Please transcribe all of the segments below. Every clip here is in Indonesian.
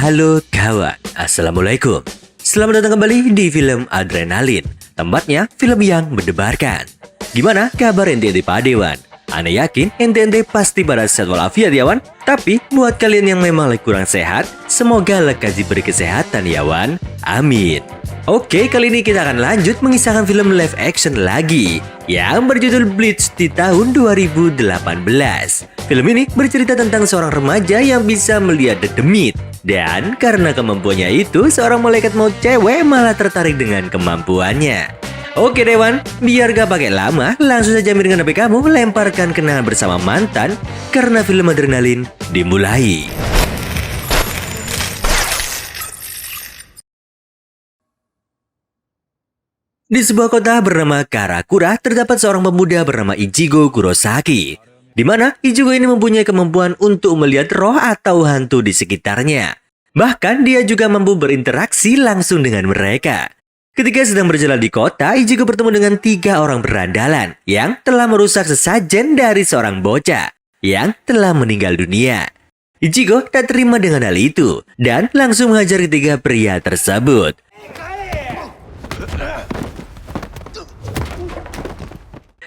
Halo kawan, Assalamualaikum. Selamat datang kembali di film Adrenalin. Tempatnya film yang mendebarkan. Gimana kabar ente Padewan? Ana yakin ente pasti pada sehat walafiat ya wan. Tapi buat kalian yang memang lagi kurang sehat, semoga lekas diberi kesehatan ya wan. Amin. Oke, kali ini kita akan lanjut mengisahkan film live action lagi yang berjudul Bleach di tahun 2018. Film ini bercerita tentang seorang remaja yang bisa melihat the demit. Dan karena kemampuannya itu, seorang malaikat maut cewek malah tertarik dengan kemampuannya. Oke Dewan, biar gak pakai lama, langsung saja miringkan HP kamu, lemparkan kenangan bersama mantan, karena film Adrenalin dimulai. Di sebuah kota bernama Karakura, terdapat seorang pemuda bernama Ichigo Kurosaki. Di mana Ichigo ini mempunyai kemampuan untuk melihat roh atau hantu di sekitarnya. Bahkan dia juga mampu berinteraksi langsung dengan mereka. Ketika sedang berjalan di kota, Ichigo bertemu dengan 3 orang berandalan yang telah merusak sesajen dari seorang bocah yang telah meninggal dunia. Ichigo tak terima dengan hal itu dan langsung menghajar ketiga pria tersebut.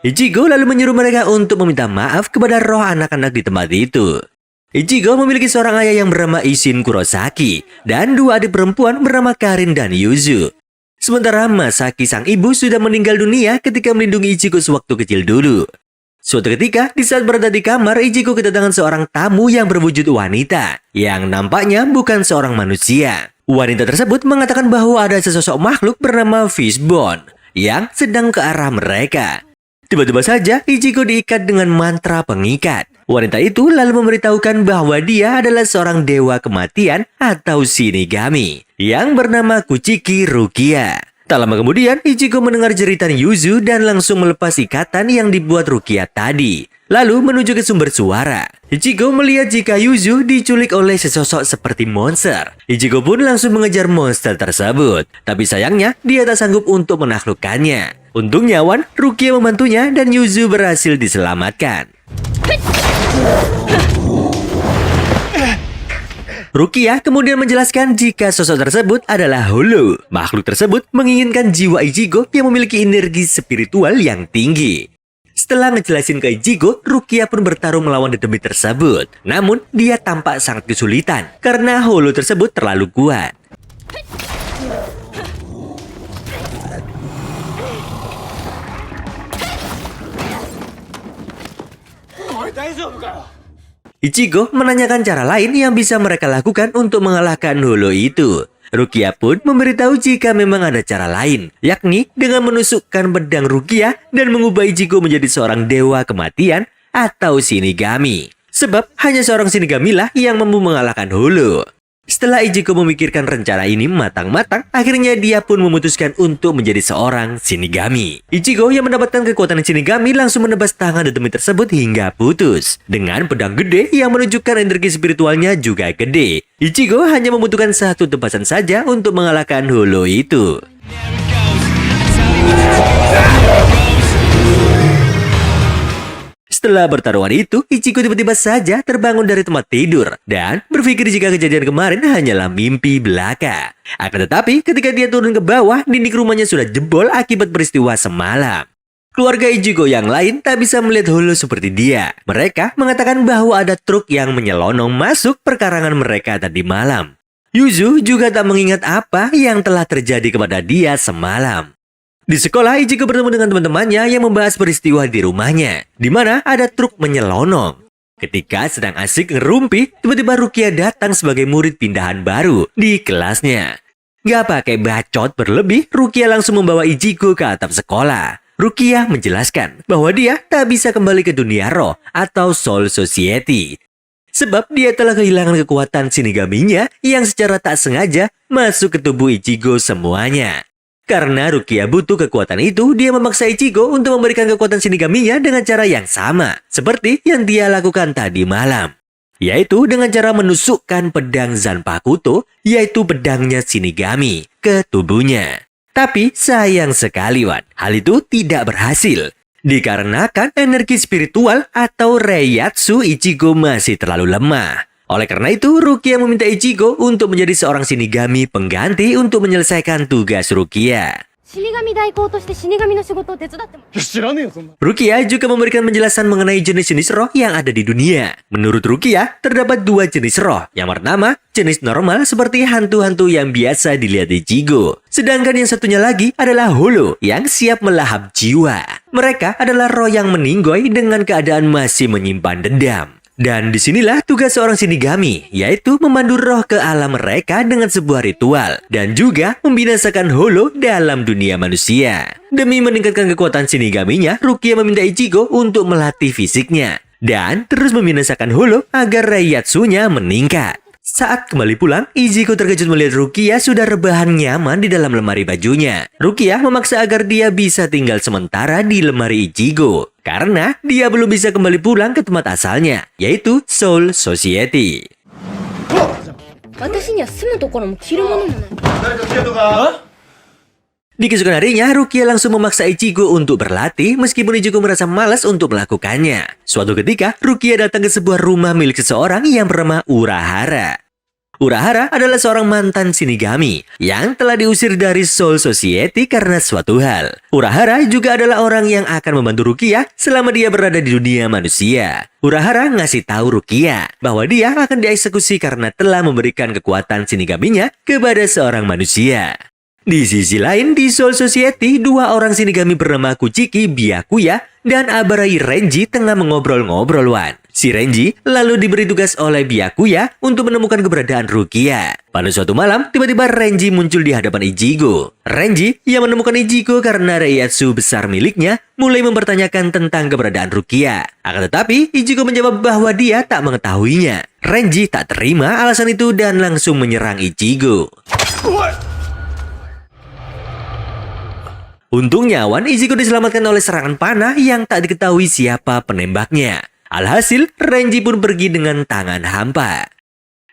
Ichigo lalu menyuruh mereka untuk meminta maaf kepada roh anak-anak di tempat itu. Ichigo memiliki seorang ayah yang bernama Isshin Kurosaki dan 2 adik perempuan bernama Karin dan Yuzu. Sementara Masaki sang ibu sudah meninggal dunia ketika melindungi Ichigo sewaktu kecil dulu. Suatu ketika, di saat berada di kamar, Ichigo kedatangan seorang tamu yang berwujud wanita yang nampaknya bukan seorang manusia. Wanita tersebut mengatakan bahwa ada sesosok makhluk bernama Fishbone yang sedang ke arah mereka. Tiba-tiba saja Ichigo diikat dengan mantra pengikat. Wanita itu lalu memberitahukan bahwa dia adalah seorang dewa kematian atau Shinigami yang bernama Kuchiki Rukia. Tak lama kemudian Ichigo mendengar jeritan Yuzu dan langsung melepas ikatan yang dibuat Rukia tadi. Lalu menuju ke sumber suara. Ichigo melihat jika Yuzu diculik oleh sesosok seperti monster. Ichigo pun langsung mengejar monster tersebut. Tapi sayangnya dia tak sanggup untuk menaklukkannya. Untungnya Wan, Rukia membantunya dan Yuzu berhasil diselamatkan. Rukia kemudian menjelaskan jika sosok tersebut adalah Holo. Makhluk tersebut menginginkan jiwa Ichigo yang memiliki energi spiritual yang tinggi. Setelah ngejelasin ke Ichigo, Rukia pun bertarung melawan dedemi tersebut. Namun, dia tampak sangat kesulitan karena Holo tersebut terlalu kuat. Ichigo menanyakan cara lain yang bisa mereka lakukan untuk mengalahkan Holo itu. Rukia pun memberitahu jika memang ada cara lain, yakni dengan menusukkan pedang Rukia dan mengubah Ichigo menjadi seorang dewa kematian atau Shinigami. Sebab hanya seorang Shinigami lah yang mampu mengalahkan Holo. Setelah Ichigo memikirkan rencana ini matang-matang, akhirnya dia pun memutuskan untuk menjadi seorang Shinigami. Ichigo yang mendapatkan kekuatan Shinigami langsung menebas tangan dedemi tersebut hingga putus. Dengan pedang gede yang menunjukkan energi spiritualnya juga gede. Ichigo hanya membutuhkan 1 tebasan saja untuk mengalahkan Holo itu. Setelah pertarungan itu, Ichigo tiba-tiba saja terbangun dari tempat tidur dan berpikir jika kejadian kemarin hanyalah mimpi belaka. Akan tetapi, ketika dia turun ke bawah, dinding rumahnya sudah jebol akibat peristiwa semalam. Keluarga Ichigo yang lain tak bisa melihat Holo seperti dia. Mereka mengatakan bahwa ada truk yang menyelonong masuk perkarangan mereka tadi malam. Yuzu juga tak mengingat apa yang telah terjadi kepada dia semalam. Di sekolah, Ichigo bertemu dengan teman-temannya yang membahas peristiwa di rumahnya, di mana ada truk menyelonong. Ketika sedang asik ngerumpi, tiba-tiba Rukia datang sebagai murid pindahan baru di kelasnya. Gak pakai bacot berlebih, Rukia langsung membawa Ichigo ke atap sekolah. Rukia menjelaskan bahwa dia tak bisa kembali ke dunia roh atau Soul Society. Sebab dia telah kehilangan kekuatan Shinigaminya yang secara tak sengaja masuk ke tubuh Ichigo semuanya. Karena Rukia butuh kekuatan itu, dia memaksa Ichigo untuk memberikan kekuatan Shinigaminya dengan cara yang sama, seperti yang dia lakukan tadi malam. Yaitu dengan cara menusukkan pedang Zanpakuto, yaitu pedangnya Shinigami, ke tubuhnya. Tapi sayang sekali Wan, hal itu tidak berhasil. Dikarenakan energi spiritual atau Reiyatsu Ichigo masih terlalu lemah. Oleh karena itu, Rukia meminta Ichigo untuk menjadi seorang Shinigami pengganti untuk menyelesaikan tugas Rukia. 死神代行として死神の仕事を手伝っても。知らねえよそんな。 Rukia juga memberikan penjelasan mengenai jenis-jenis roh yang ada di dunia. Menurut Rukia, terdapat dua jenis roh. Yang pertama, jenis normal seperti hantu-hantu yang biasa dilihat Ichigo. Sedangkan yang satunya lagi adalah holo yang siap melahap jiwa. Mereka adalah roh yang meninggoy dengan keadaan masih menyimpan dendam. Dan disinilah tugas seorang Shinigami, yaitu memandu roh ke alam mereka dengan sebuah ritual, dan juga membinasakan holo dalam dunia manusia. Demi meningkatkan kekuatan Shinigaminya, Rukia meminta Ichigo untuk melatih fisiknya, dan terus membinasakan holo agar Reiatsunya meningkat. Saat kembali pulang, Ichigo terkejut melihat Rukia sudah rebahan nyaman di dalam lemari bajunya. Rukia memaksa agar dia bisa tinggal sementara di lemari Ichigo, karena dia belum bisa kembali pulang ke tempat asalnya, yaitu Soul Society. 私には住むところも着るものもない。 Di keesokan harinya, Rukia langsung memaksa Ichigo untuk berlatih meskipun Ichigo merasa malas untuk melakukannya. Suatu ketika, Rukia datang ke sebuah rumah milik seseorang yang bernama Urahara. Urahara adalah seorang mantan Shinigami yang telah diusir dari Soul Society karena suatu hal. Urahara juga adalah orang yang akan membantu Rukia selama dia berada di dunia manusia. Urahara ngasih tahu Rukia bahwa dia akan dieksekusi karena telah memberikan kekuatan Shinigaminya kepada seorang manusia. Di sisi lain, di Soul Society, dua orang Shinigami bernama Kuchiki, Byakuya, dan Abarai Renji tengah mengobrol-ngobrol. Si Renji lalu diberi tugas oleh Byakuya untuk menemukan keberadaan Rukia. Pada suatu malam, tiba-tiba Renji muncul di hadapan Ichigo. Renji yang menemukan Ichigo karena Reiatsu besar miliknya mulai mempertanyakan tentang keberadaan Rukia. Akan tetapi, Ichigo menjawab bahwa dia tak mengetahuinya. Renji tak terima alasan itu dan langsung menyerang Ichigo. Untungnya, Ichigo diselamatkan oleh serangan panah yang tak diketahui siapa penembaknya. Alhasil, Renji pun pergi dengan tangan hampa.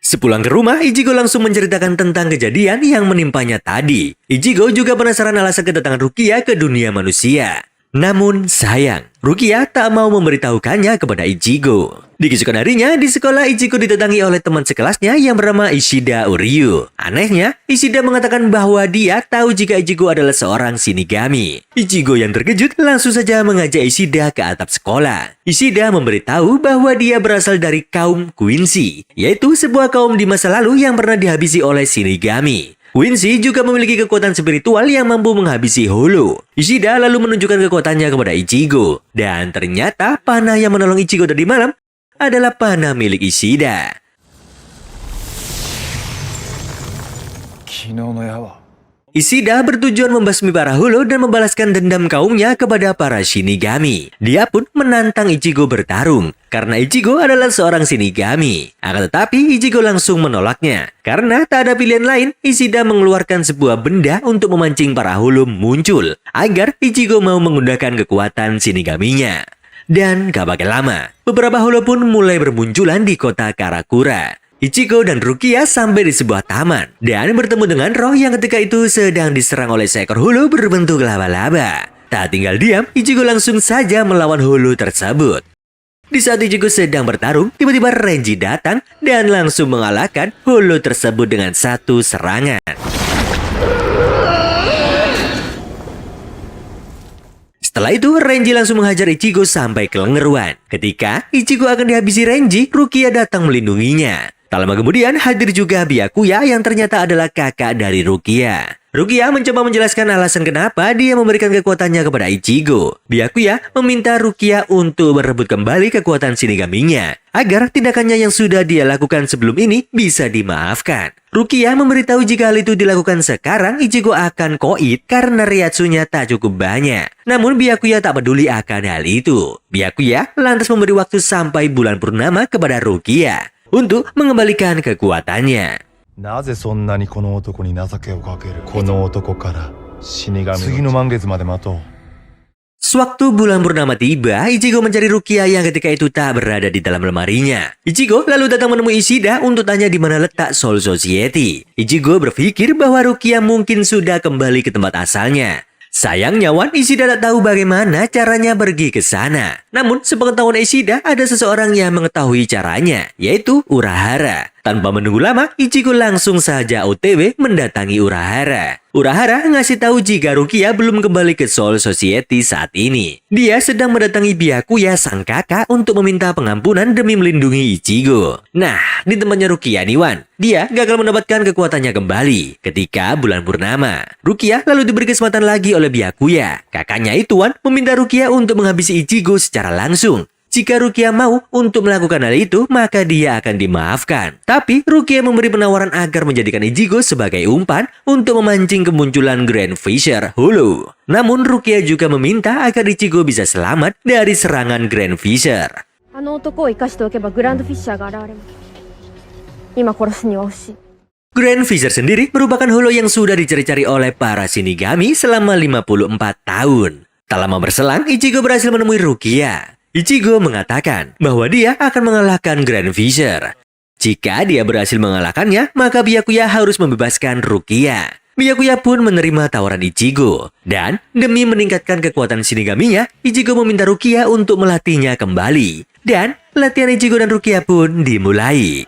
Sepulang ke rumah, Ichigo langsung menceritakan tentang kejadian yang menimpanya tadi. Ichigo juga penasaran alasan kedatangan Rukia ke dunia manusia. Namun sayang, Rukia tak mau memberitahukannya kepada Ichigo. Di keesokan harinya, di sekolah Ichigo didatangi oleh teman sekelasnya yang bernama Ishida Uryu. Anehnya, Ishida mengatakan bahwa dia tahu jika Ichigo adalah seorang Shinigami. Ichigo yang terkejut langsung saja mengajak Ishida ke atap sekolah. Ishida memberitahu bahwa dia berasal dari kaum Quincy, yaitu sebuah kaum di masa lalu yang pernah dihabisi oleh Shinigami. Quincy juga memiliki kekuatan spiritual yang mampu menghabisi holo. Ishida lalu menunjukkan kekuatannya kepada Ichigo. Dan ternyata panah yang menolong Ichigo tadi malam adalah panah milik Ishida. Ishida bertujuan membasmi para holo dan membalaskan dendam kaumnya kepada para Shinigami. Dia pun menantang Ichigo bertarung, karena Ichigo adalah seorang Shinigami. Akan tetapi Ichigo langsung menolaknya. Karena tak ada pilihan lain, Ishida mengeluarkan sebuah benda untuk memancing para holo muncul, agar Ichigo mau menggunakan kekuatan Shinigaminya. Dan gak pakai lama, beberapa holo pun mulai bermunculan di kota Karakura. Ichigo dan Rukia sampai di sebuah taman dan bertemu dengan roh yang ketika itu sedang diserang oleh seekor holo berbentuk laba-laba. Tak tinggal diam, Ichigo langsung saja melawan holo tersebut. Di saat Ichigo sedang bertarung, tiba-tiba Renji datang dan langsung mengalahkan holo tersebut dengan satu serangan. Setelah itu, Renji langsung menghajar Ichigo sampai kelengeruan. Ketika Ichigo akan dihabisi Renji, Rukia datang melindunginya. Tak lama kemudian, hadir juga Byakuya yang ternyata adalah kakak dari Rukia. Rukia mencoba menjelaskan alasan kenapa dia memberikan kekuatannya kepada Ichigo. Byakuya meminta Rukia untuk merebut kembali kekuatan Shinigaminya, agar tindakannya yang sudah dia lakukan sebelum ini bisa dimaafkan. Rukia memberitahu jika hal itu dilakukan sekarang, Ichigo akan koit karena Reiatsunya tak cukup banyak. Namun Byakuya tak peduli akan hal itu. Byakuya lantas memberi waktu sampai bulan purnama kepada Rukia untuk mengembalikan kekuatannya. なぜそんなにこの男に情けをかける。この男から死神次の満月まで待とう。 Sewaktu bulan purnama tiba, Ichigo mencari Rukia yang ketika itu tak berada di dalam lemarinya. Ichigo lalu datang menemui Ishida untuk tanya di mana letak Soul Society. Ichigo berpikir bahwa Rukia mungkin sudah kembali ke tempat asalnya. Sayangnya Wan, Ishida tak tahu bagaimana caranya pergi ke sana. Namun sepengetahuan Ishida ada seseorang yang mengetahui caranya, yaitu Urahara. Tanpa menunggu lama, Ichigo langsung saja OTW mendatangi Urahara. Urahara ngasih tahu jika Rukia belum kembali ke Soul Society saat ini. Dia sedang mendatangi Byakuya sang kakak untuk meminta pengampunan demi melindungi Ichigo. Nah, di tempatnya Rukia nih Wan, dia gagal mendapatkan kekuatannya kembali ketika bulan purnama. Rukia lalu diberi kesempatan lagi oleh Byakuya. Kakaknya itu Wan meminta Rukia untuk menghabisi Ichigo secara langsung. Jika Rukia mau untuk melakukan hal itu, maka dia akan dimaafkan. Tapi Rukia memberi penawaran agar menjadikan Ichigo sebagai umpan untuk memancing kemunculan Grand Fisher Hulu. Namun Rukia juga meminta agar Ichigo bisa selamat dari serangan Grand Fisher. あの男を生かしておけばグランドフィッシャーが現れます。今殺すには惜しい。 Grand Fisher sendiri merupakan holo yang sudah dicari-cari oleh para Shinigami selama 54 tahun. Tak lama berselang, Ichigo berhasil menemui Rukia. Ichigo mengatakan bahwa dia akan mengalahkan Grand Fisher. Jika dia berhasil mengalahkannya, maka Byakuya harus membebaskan Rukia. Byakuya pun menerima tawaran Ichigo. Dan demi meningkatkan kekuatan Shinigaminya, Ichigo meminta Rukia untuk melatihnya kembali. Dan latihan Ichigo dan Rukia pun dimulai.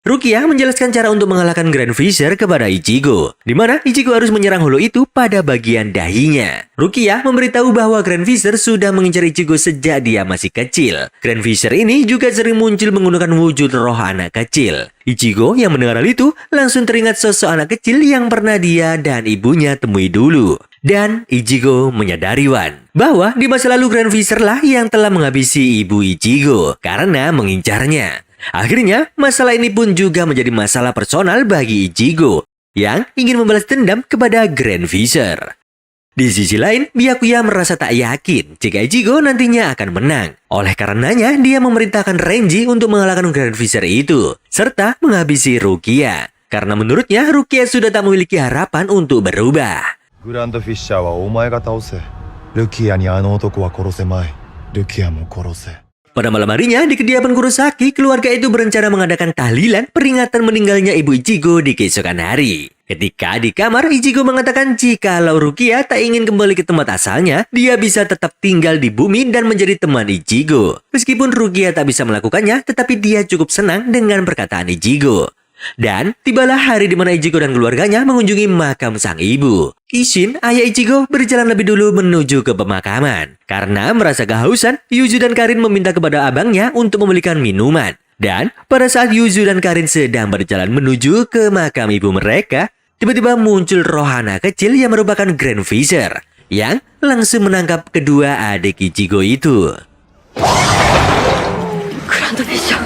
Rukia menjelaskan cara untuk mengalahkan Grand Fisher kepada Ichigo, di mana Ichigo harus menyerang holo itu pada bagian dahinya. Rukia memberitahu bahwa Grand Fisher sudah mengincar Ichigo sejak dia masih kecil. Grand Fisher ini juga sering muncul menggunakan wujud roh anak kecil. Ichigo yang mendengar hal itu langsung teringat sosok anak kecil yang pernah dia dan ibunya temui dulu. Dan Ichigo menyadari Wan bahwa di masa lalu Grand Fisher lah yang telah menghabisi ibu Ichigo karena mengincarnya. Akhirnya, masalah ini pun juga menjadi masalah personal bagi Ichigo yang ingin membalas dendam kepada Grand Fisher. Di sisi lain, Byakuya merasa tak yakin jika Ichigo nantinya akan menang. Oleh karenanya, dia memerintahkan Renji untuk mengalahkan Grand Fisher itu, serta menghabisi Rukia. Karena menurutnya, Rukia sudah tak memiliki harapan untuk berubah. グランドフィッシャーはお前が倒せ。ルキアにあの男は殺せまい。ルキアも殺せ。 Pada malam harinya, di kediaman Kurosaki, keluarga itu berencana mengadakan tahlilan peringatan meninggalnya ibu Ichigo di keesokan hari. Ketika di kamar, Ichigo mengatakan jikalau Rukia tak ingin kembali ke tempat asalnya, dia bisa tetap tinggal di bumi dan menjadi teman Ichigo. Meskipun Rukia tak bisa melakukannya, tetapi dia cukup senang dengan perkataan Ichigo. Dan tibalah hari di mana Ichigo dan keluarganya mengunjungi makam sang ibu. Ishin, ayah Ichigo, berjalan lebih dulu menuju ke pemakaman. Karena merasa kehausan, Yuzu dan Karin meminta kepada abangnya untuk membelikan minuman. Dan pada saat Yuzu dan Karin sedang berjalan menuju ke makam ibu mereka, tiba-tiba muncul roh anak kecil yang merupakan Grand Fisher yang langsung menangkap kedua adik Ichigo itu. Grand Fisher.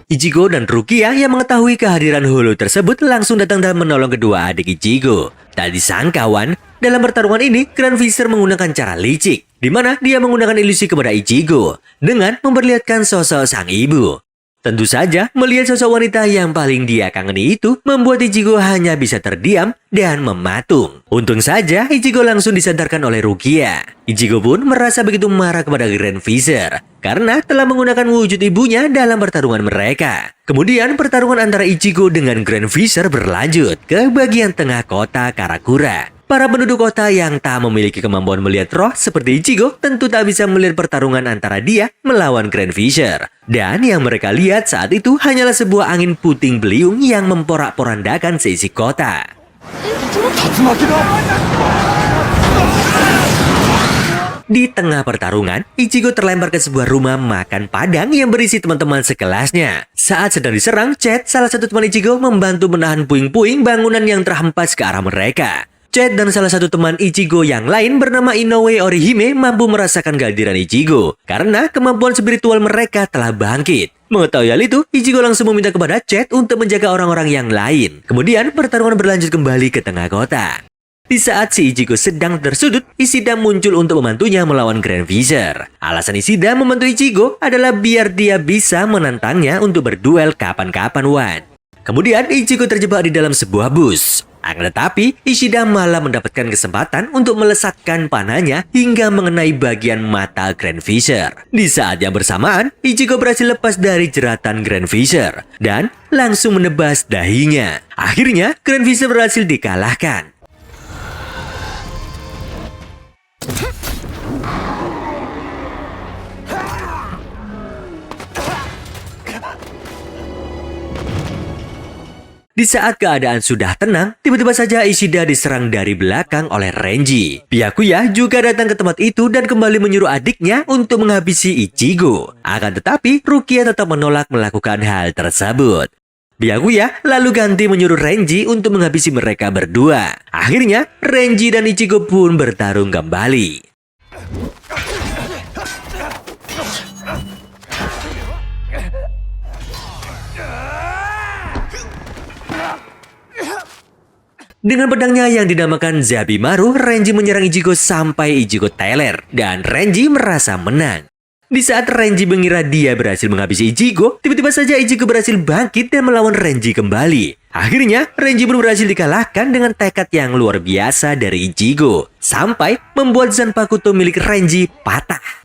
Ichigo dan Rukia yang mengetahui kehadiran holo tersebut langsung datang dan menolong kedua adik Ichigo. Tak disangka Wan, dalam pertarungan ini Grand Fisher menggunakan cara licik, di mana dia menggunakan ilusi kepada Ichigo dengan memperlihatkan sosok sang ibu. Tentu saja, melihat sosok wanita yang paling dia kangeni itu membuat Ichigo hanya bisa terdiam dan mematung. Untung saja Ichigo langsung disadarkan oleh Rukia. Ichigo pun merasa begitu marah kepada Grand Fisher karena telah menggunakan wujud ibunya dalam pertarungan mereka. Kemudian pertarungan antara Ichigo dengan Grand Fisher berlanjut ke bagian tengah kota Karakura. Para penduduk kota yang tak memiliki kemampuan melihat roh seperti Ichigo tentu tak bisa melihat pertarungan antara dia melawan Grand Fisher. Dan yang mereka lihat saat itu hanyalah sebuah angin puting beliung yang memporak-porandakan seisi kota. Di tengah pertarungan, Ichigo terlempar ke sebuah rumah makan Padang yang berisi teman-teman sekelasnya. Saat sedang diserang, Chet, salah satu teman Ichigo, membantu menahan puing-puing bangunan yang terhempas ke arah mereka. Chet dan salah satu teman Ichigo yang lain bernama Inoue Orihime mampu merasakan kehadiran Ichigo karena kemampuan spiritual mereka telah bangkit. Mengetahui hal itu, Ichigo langsung meminta kepada Chet untuk menjaga orang-orang yang lain. Kemudian pertarungan berlanjut kembali ke tengah kota. Di saat si Ichigo sedang tersudut, Ishida muncul untuk membantunya melawan Grand Fisher. Alasan Ishida membantu Ichigo adalah biar dia bisa menantangnya untuk berduel kapan-kapan Wan. Kemudian Ichigo terjebak di dalam sebuah bus. Akan tetapi, Ishida malah mendapatkan kesempatan untuk melesatkan panahnya hingga mengenai bagian mata Grand Fisher. Di saat yang bersamaan, Ichigo berhasil lepas dari jeratan Grand Fisher dan langsung menebas dahinya. Akhirnya, Grand Fisher berhasil dikalahkan. Di saat keadaan sudah tenang, tiba-tiba saja Ishida diserang dari belakang oleh Renji. Byakuya juga datang ke tempat itu dan kembali menyuruh adiknya untuk menghabisi Ichigo. Akan tetapi, Rukia tetap menolak melakukan hal tersebut. Byakuya lalu ganti menyuruh Renji untuk menghabisi mereka berdua. Akhirnya, Renji dan Ichigo pun bertarung kembali. Dengan pedangnya yang dinamakan Zabimaru, Renji menyerang Ichigo sampai Ichigo teler dan Renji merasa menang. Di saat Renji mengira dia berhasil menghabisi Ichigo, tiba-tiba saja Ichigo berhasil bangkit dan melawan Renji kembali. Akhirnya, Renji pun berhasil dikalahkan dengan tekad yang luar biasa dari Ichigo, sampai membuat Zanpakuto milik Renji patah.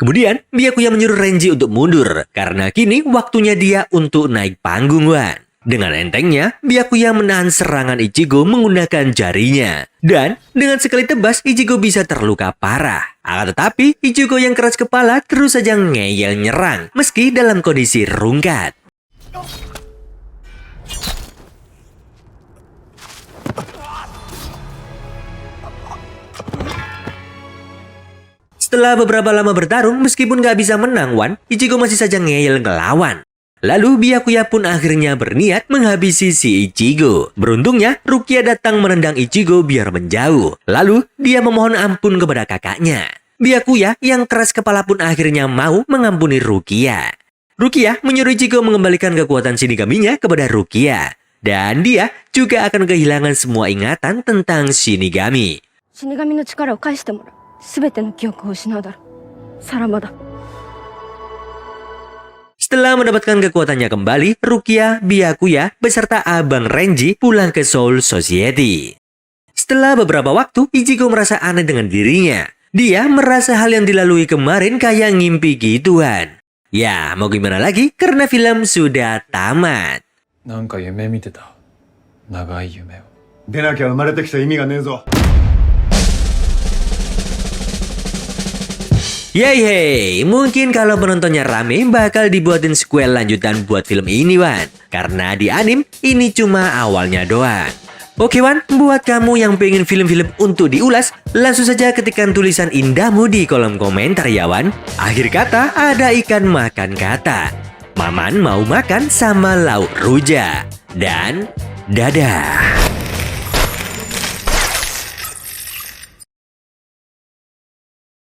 Kemudian, Byakuya menyuruh Renji untuk mundur, karena kini waktunya dia untuk naik panggung, Wan. Dengan entengnya, Byakuya menahan serangan Ichigo menggunakan jarinya. Dan, dengan sekali tebas, Ichigo bisa terluka parah. Akan tetapi, Ichigo yang keras kepala terus saja ngeyel nyerang, meski dalam kondisi rungkat. Setelah beberapa lama bertarung, meskipun gak bisa menang, Wan, Ichigo masih saja ngeyel ngelawan. Lalu Byakuya pun akhirnya berniat menghabisi si Ichigo. Beruntungnya, Rukia datang menendang Ichigo biar menjauh. Lalu, dia memohon ampun kepada kakaknya. Byakuya yang keras kepala pun akhirnya mau mengampuni Rukia. Rukia menyuruh Ichigo mengembalikan kekuatan Shinigaminya kepada Rukia. Dan dia juga akan kehilangan semua ingatan tentang Shinigami. 死神の力を返してもらう。すべての記憶を失うだろう。さらばだ。 Setelah mendapatkan kekuatannya kembali, Rukia, Byakuya, beserta abang Renji pulang ke Soul Society. Setelah beberapa waktu, Ichigo merasa aneh dengan dirinya. Dia merasa hal yang dilalui kemarin kayak ngimpi gituan. Ya, mau gimana lagi karena film sudah tamat. なんか夢見てた。長い夢を。出なきゃ生まれてきた意味がねえぞ。 Yeay, mungkin kalau penontonnya rame bakal dibuatin sequel lanjutan buat film ini, Wan. Karena di anim, ini cuma awalnya doang. Oke, Wan, buat kamu yang pengen film-film untuk diulas, langsung saja ketikkan tulisan indahmu di kolom komentar ya, Wan. Akhir kata, ada ikan makan kata. Maman mau makan sama lauk rujak. Dan dadah.